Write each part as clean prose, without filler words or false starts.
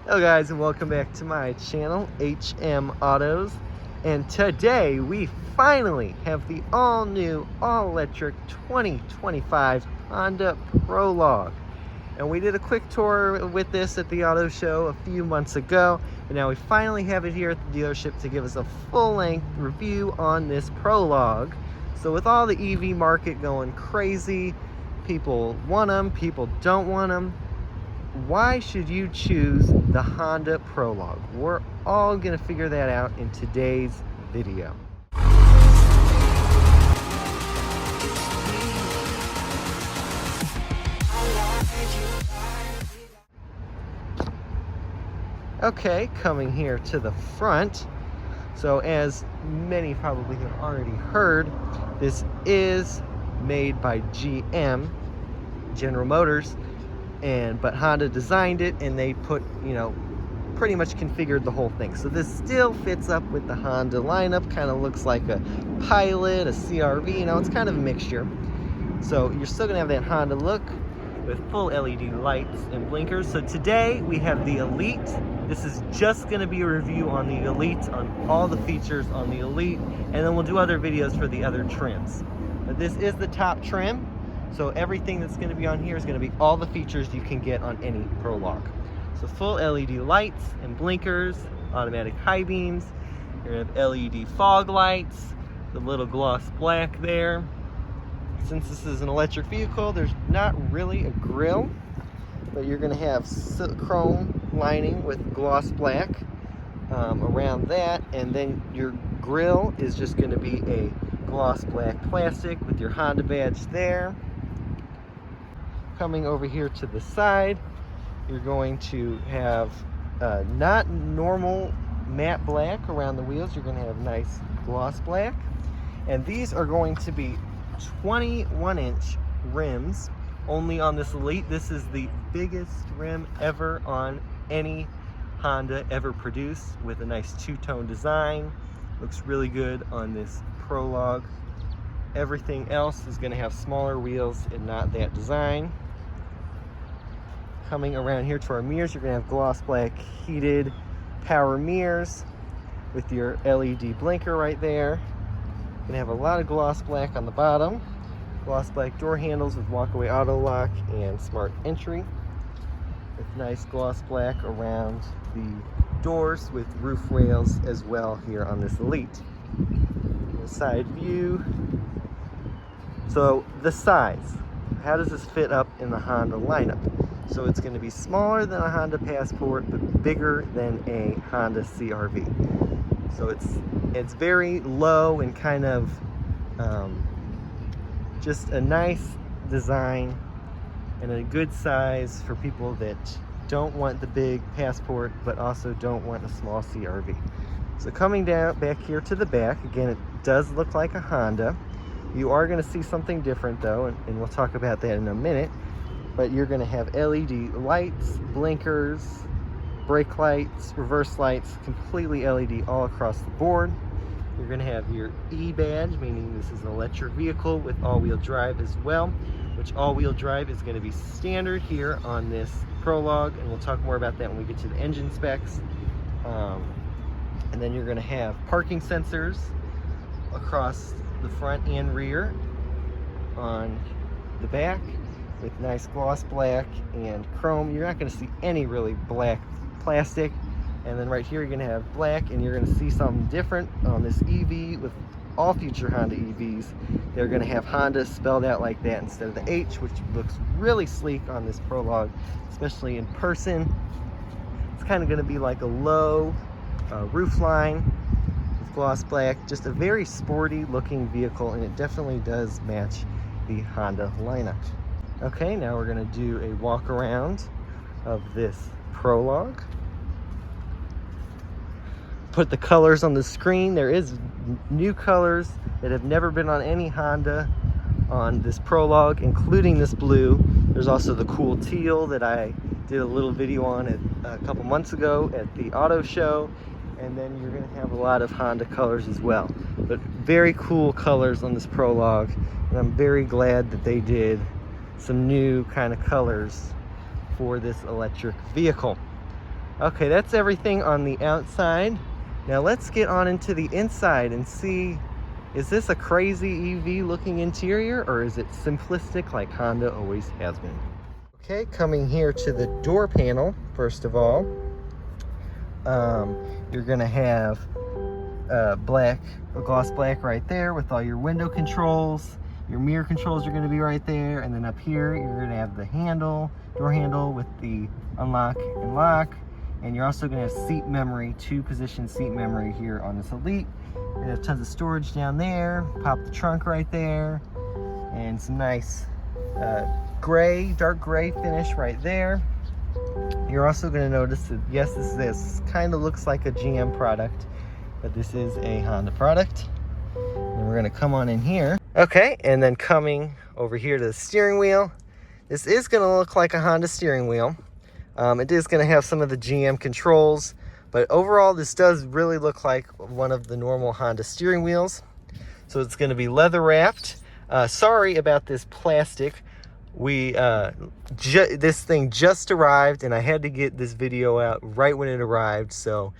Hello guys, and welcome back to my channel, HM Autos. And today we finally have the all-new, all-electric 2025 Honda Prologue. And we did a quick tour with this at the auto show a few months ago, and now we finally have it here at the dealership to give us a full-length review on this Prologue. So with all the EV market going crazy, people want them, people don't want them, why should you choose the Honda Prologue? We're all going to figure that out in today's video. Okay, coming here to the front. So as many probably have already heard, this is made by GM, General Motors. But Honda designed it, and they put, pretty much configured the whole thing. So this still fits up with the Honda lineup, kind of looks like a Pilot, a CR-V, it's kind of a mixture. So you're still gonna have that Honda look with full LED lights and blinkers. So today we have the Elite. This is just gonna be a review on the Elite, on all the features on the Elite, and then we'll do other videos for the other trims. But this is the top trim. So everything that's going to be on here is going to be all the features you can get on any Prologue. So full LED lights and blinkers, automatic high beams. You're going to have LED fog lights, the little gloss black there. Since this is an electric vehicle, there's not really a grille, but you're going to have chrome lining with gloss black around that, and then your grille is just going to be a gloss black plastic with your Honda badge there. Coming over here to the side, you're going to have not normal matte black around the wheels. You're going to have nice gloss black, and these are going to be 21-inch rims only on this Elite. This is the biggest rim ever on any Honda ever produced, with a nice two-tone design. Looks really good on this Prologue. Everything else is going to have smaller wheels and not that design. Coming around here to our mirrors, you're going to have gloss black heated power mirrors with your LED blinker right there. You're going to have a lot of gloss black on the bottom. Gloss black door handles with walkaway auto lock and smart entry. With nice gloss black around the doors with roof rails as well here on this Elite. The side view. So the size, how does this fit up in the Honda lineup? So it's going to be smaller than a Honda Passport, but bigger than a Honda CR-V. So it's very low and kind of just a nice design and a good size for people that don't want the big Passport, but also don't want a small CR-V. So coming down back here to the back, again, it does look like a Honda. You are going to see something different though, and we'll talk about that in a minute. But you're going to have LED lights, blinkers, brake lights, reverse lights, completely LED all across the board. You're going to have your E badge, meaning this is an electric vehicle with all-wheel drive as well, which all-wheel drive is going to be standard here on this Prologue, and we'll talk more about that when we get to the engine specs. And then you're going to have parking sensors across the front and rear on the back with nice gloss black and chrome. You're not going to see any really black plastic. And then right here you're going to have black, and you're going to see something different on this EV. With all future Honda EVs, they're going to have Honda spelled out like that instead of the H, which looks really sleek on this Prologue, especially in person. It's kind of going to be like a low roof line with gloss black. Just a very sporty looking vehicle, and it definitely does match the Honda lineup. Okay, now we're going to do a walk around of this Prologue. Put the colors on the screen. There is new colors that have never been on any Honda on this Prologue, including this blue. There's also the cool teal that I did a little video on a couple months ago at the auto show. And then you're going to have a lot of Honda colors as well. But very cool colors on this Prologue, and I'm very glad that they did some new kind of colors for this electric vehicle. Okay, that's everything on the outside. Now let's get on into the inside and see, is this a crazy EV looking interior, or is it simplistic like Honda always has been? Okay, coming here to the door panel, first of all, you're gonna have gloss black right there with all your window controls. Your mirror controls are gonna be right there, and then up here, you're gonna have the door handle with the unlock and lock. And you're also going to have seat memory, 2-position seat memory here on this Elite. You're going to have tons of storage down there. Pop the trunk right there. And some nice dark gray finish right there. You're also going to notice that, yes, this kind of looks like a GM product, but this is a Honda product. And we're going to come on in here. Okay, and then coming over here to the steering wheel. This is going to look like a Honda steering wheel. It is going to have some of the GM controls, but overall this does really look like one of the normal Honda steering wheels. So it's going to be leather wrapped. Sorry about this plastic. This thing just arrived, and I had to get this video out right when it arrived. So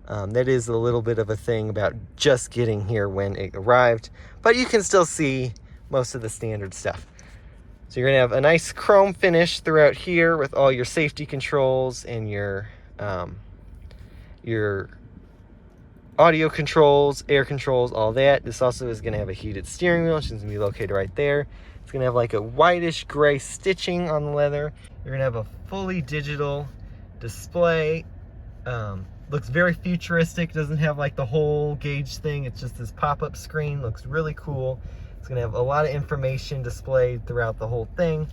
that is a little bit of a thing about just getting here when it arrived, but you can still see most of the standard stuff. So you're going to have a nice chrome finish throughout here with all your safety controls and your audio controls, air controls, all that. This also is going to have a heated steering wheel, which is going to be located right there. It's going to have like a whitish gray stitching on the leather. You're going to have a fully digital display. Looks very futuristic. Doesn't have like the whole gauge thing. It's just this pop-up screen. Looks really cool. It's going to have a lot of information displayed throughout the whole thing.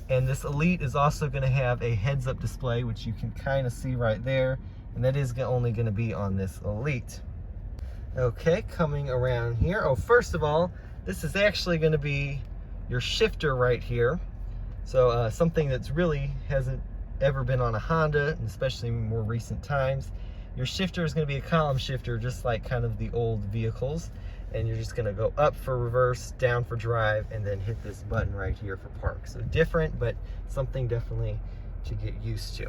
And this Elite is also going to have a heads-up display, which you can kind of see right there. And that is only going to be on this Elite. Okay, coming around here. Oh, first of all, this is actually going to be your shifter right here. So something that's really hasn't ever been on a Honda, and especially in more recent times. Your shifter is going to be a column shifter, just like kind of the old vehicles. And you're just going to go up for reverse, down for drive, and then hit this button right here for park. So different, but something definitely to get used to.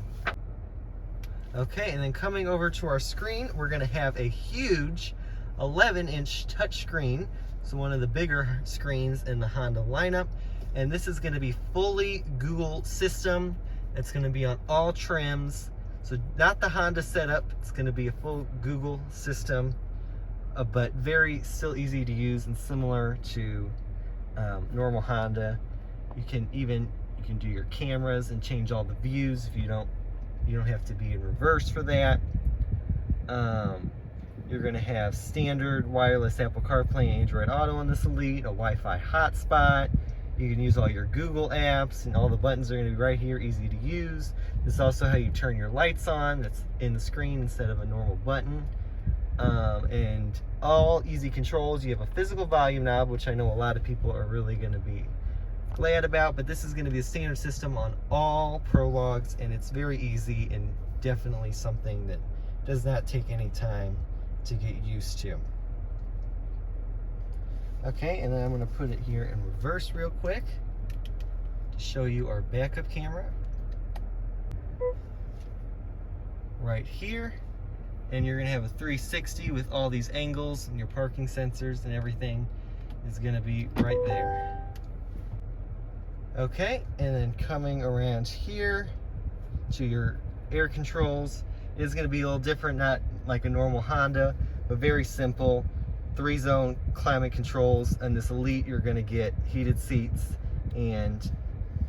Okay, and then coming over to our screen, we're going to have a huge 11-inch touchscreen. So one of the bigger screens in the Honda lineup. And this is going to be fully Google system. It's going to be on all trims. So not the Honda setup. It's going to be a full Google system. But still easy to use and similar to normal Honda. You can do your cameras and change all the views if you don't have to be in reverse for that. You're going to have standard wireless Apple CarPlay and Android Auto on this Elite, a Wi-Fi hotspot. You can use all your Google apps, and all the buttons are going to be right here, easy to use. This is also how you turn your lights on. That's in the screen instead of a normal button. And all easy controls. You have a physical volume knob, which I know a lot of people are really going to be glad about, but this is going to be a standard system on all Prologues, and it's very easy and definitely something that does not take any time to get used to. Okay, and then I'm going to put it here in reverse real quick to show you our backup camera right here. And you're going to have a 360 with all these angles, and your parking sensors and everything is going to be right there. Okay, and then coming around here to your air controls, it is going to be a little different, not like a normal Honda, but very simple. 3-zone climate controls. And this Elite, you're going to get heated seats and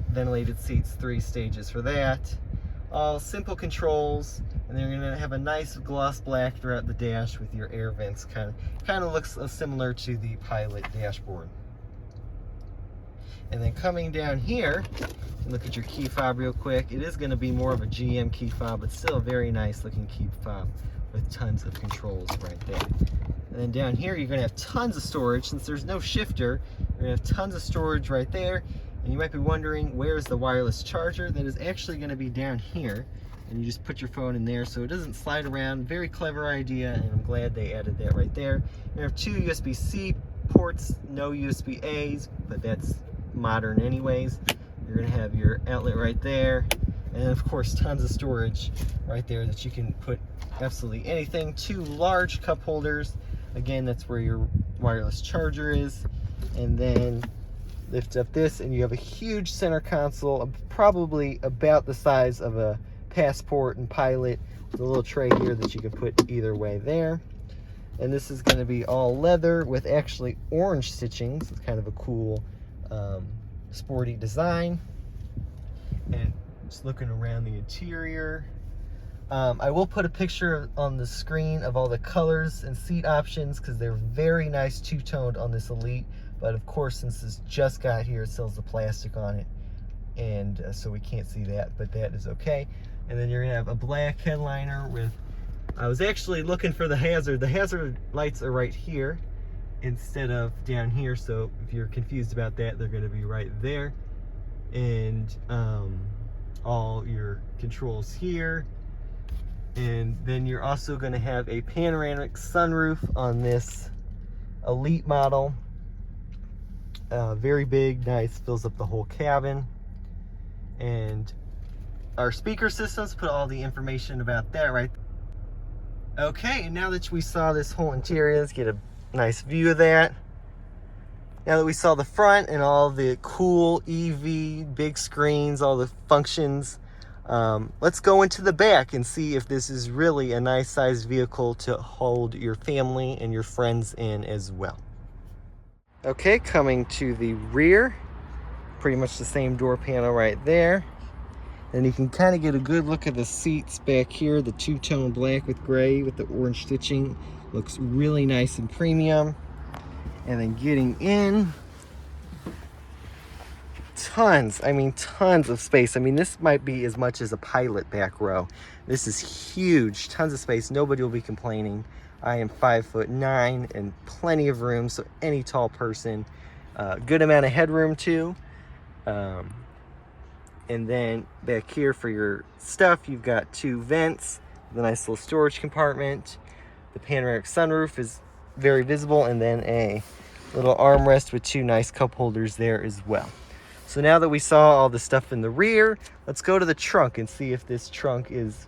ventilated seats, 3 stages for that. All simple controls. And then you're going to have a nice gloss black throughout the dash with your air vents. Kind of looks similar to the Pilot dashboard. And then coming down here, look at your key fob real quick. It is going to be more of a GM key fob, but still a very nice looking key fob with tons of controls right there. And then down here, you're going to have tons of storage. Since there's no shifter, you're going to have tons of storage right there. And you might be wondering, where's the wireless charger? That is actually going to be down here. And you just put your phone in there so it doesn't slide around. Very clever idea, and I'm glad they added that right there. You have 2 USB-C ports, no USB-A's, but that's modern anyways. You're going to have your outlet right there. And of course, tons of storage right there that you can put absolutely anything. 2 large cup holders. Again, that's where your wireless charger is. And then lift up this and you have a huge center console, probably about the size of a Passport and Pilot, with a little tray here that you can put either way there. And this is going to be all leather with actually orange stitching. So it's kind of a cool sporty design. And just looking around the interior, I will put a picture on the screen of all the colors and seat options because they're very nice two-toned on this Elite. But of course, since this just got here, it still has the plastic on it, and so we can't see that, but that is okay. And then you're gonna have a black headliner with, I was actually looking for the hazard. The hazard lights are right here instead of down here, so if you're confused about that, they're gonna be right there. And all your controls here. And then you're also gonna have a panoramic sunroof on this Elite model. Very big, nice, fills up the whole cabin. And our speaker systems, put all the information about that right. Okay, and now that we saw this whole interior, let's get a nice view of that. Now that we saw the front and all the cool EV, big screens, all the functions, let's go into the back and see if this is really a nice sized vehicle to hold your family and your friends in as well. Okay, coming to the rear, pretty much the same door panel right there. And you can kind of get a good look at the seats back here, the two-tone black with gray with the orange stitching. Looks really nice and premium. And then getting in, tons of space. I mean, this might be as much as a Pilot back row. This is huge, tons of space. Nobody will be complaining. I am 5'9" and plenty of room, so any tall person. Good amount of headroom too. And then back here for your stuff, you've got 2 vents, the nice little storage compartment. The panoramic sunroof is very visible, and then a little armrest with 2 nice cup holders there as well. So now that we saw all the stuff in the rear, let's go to the trunk and see if this trunk is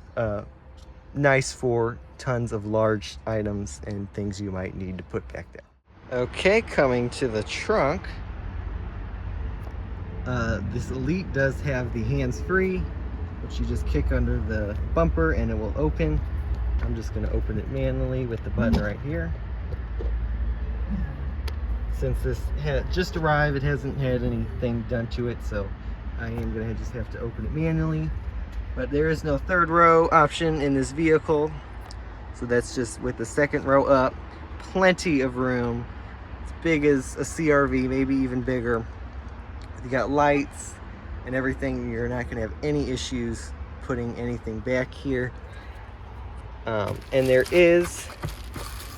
nice for tons of large items and things you might need to put back there. Okay, coming to the trunk. This Elite does have the hands-free, which you just kick under the bumper and it will open. I'm just going to open it manually with the button right here. Since this had just arrived, it hasn't had anything done to it, so I am going to just have to open it manually. But there is no 3rd row option in this vehicle, so that's just with the 2nd row up. Plenty of room, as big as a CRV, maybe even bigger. You got lights and everything. You're not going to have any issues putting anything back here. And there is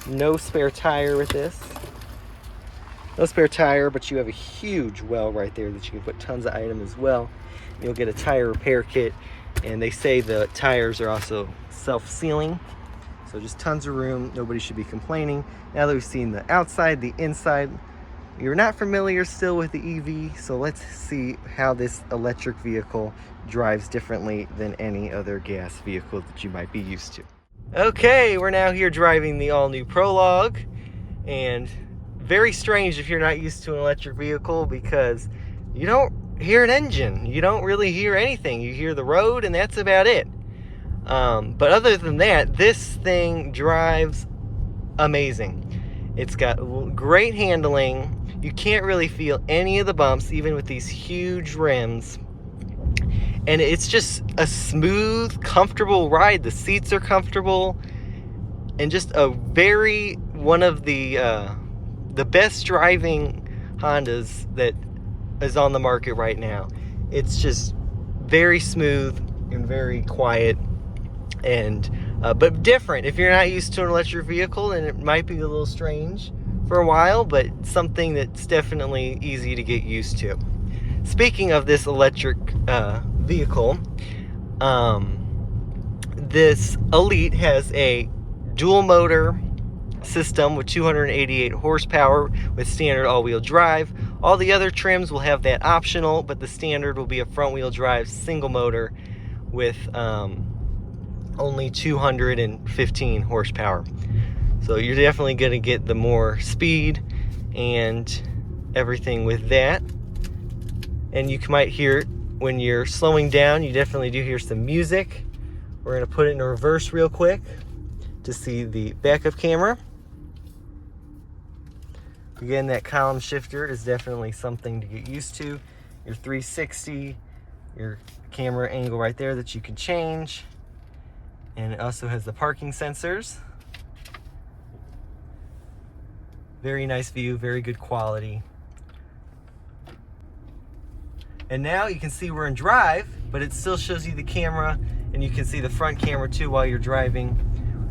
no spare tire with this. No spare tire, but you have a huge well right there that you can put tons of items as well. You'll get a tire repair kit, and they say the tires are also self-sealing. So just tons of room. Nobody should be complaining. Now that we've seen the outside, the inside, you're not familiar still with the EV, so let's see how this electric vehicle drives differently than any other gas vehicle that you might be used to. Okay, we're now here driving the all-new Prologue, and very strange if you're not used to an electric vehicle because you don't hear an engine. You don't really hear anything. You hear the road and that's about it. But other than that, this thing drives amazing. It's got great handling. You can't really feel any of the bumps, even with these huge rims. And it's just a smooth, comfortable ride. The seats are comfortable. And just a one of the best driving Hondas that is on the market right now. It's just very smooth and very quiet. And but different. If you're not used to an electric vehicle, then it might be a little strange for a while, but something that's definitely easy to get used to. Speaking of this electric vehicle, this Elite has a dual motor system with 288 horsepower with standard all-wheel drive. All the other trims will have that optional, but the standard will be a front-wheel drive single motor with only 215 horsepower. So you're definitely going to get the more speed and everything with that. And you might hear it when you're slowing down. You definitely do hear some music. We're going to put it in reverse real quick to see the backup camera. Again, that column shifter is definitely something to get used to. Your 360, your camera angle right there that you can change. And it also has the parking sensors. Very nice view, very good quality. And now you can see we're in drive, but it still shows you the camera, and you can see the front camera too while you're driving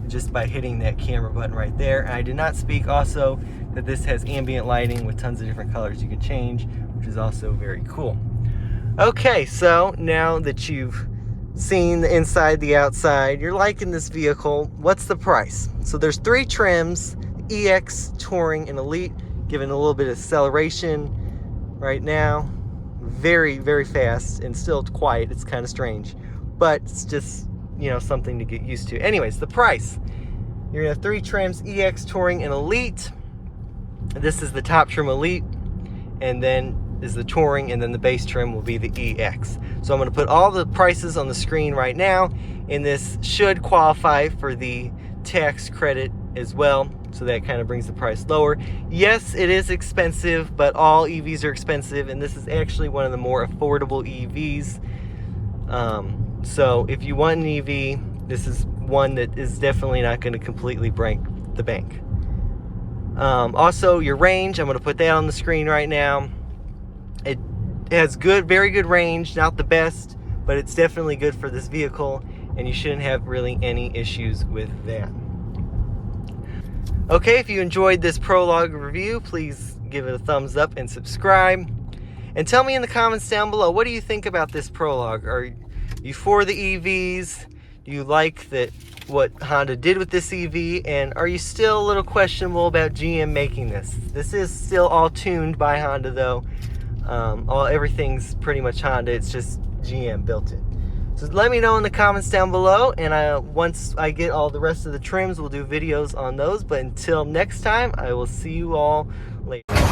just by hitting that camera button right there. And I did not speak also that this has ambient lighting with tons of different colors you can change, which is also very cool. Okay, so now that you've seen the inside, the outside, you're liking this vehicle, what's the price? So there's 3 trims, EX, Touring, and Elite, giving a little bit of acceleration right now. Very, very fast and still quiet. It's kind of strange, but it's just, you know, something to get used to. Anyways, the price. You're gonna have 3 trims, EX, Touring, and Elite. This is the top trim, Elite, and then is the Touring, and then the base trim will be the EX. So I'm gonna put all the prices on the screen right now, and this should qualify for the tax credit as well. So that kind of brings the price lower. Yes, it is expensive, but all EVs are expensive, and this is actually one of the more affordable EVs. So if you want an EV, this is one that is definitely not going to completely break the bank. Also, your range, I'm going to put that on the screen right now. It has good, very good range, not the best, but it's definitely good for this vehicle, and you shouldn't have really any issues with that. Okay, if you enjoyed this Prologue review, please give it a thumbs up and subscribe. And tell me in the comments down below, what do you think about this Prologue? Are you for the EVs? Do you like what Honda did with this EV? And are you still a little questionable about GM making this? This is still all tuned by Honda though. Everything's pretty much Honda, it's just GM built it. So let me know in the comments down below, and once I get all the rest of the trims, we'll do videos on those. But until next time, I will see you all later.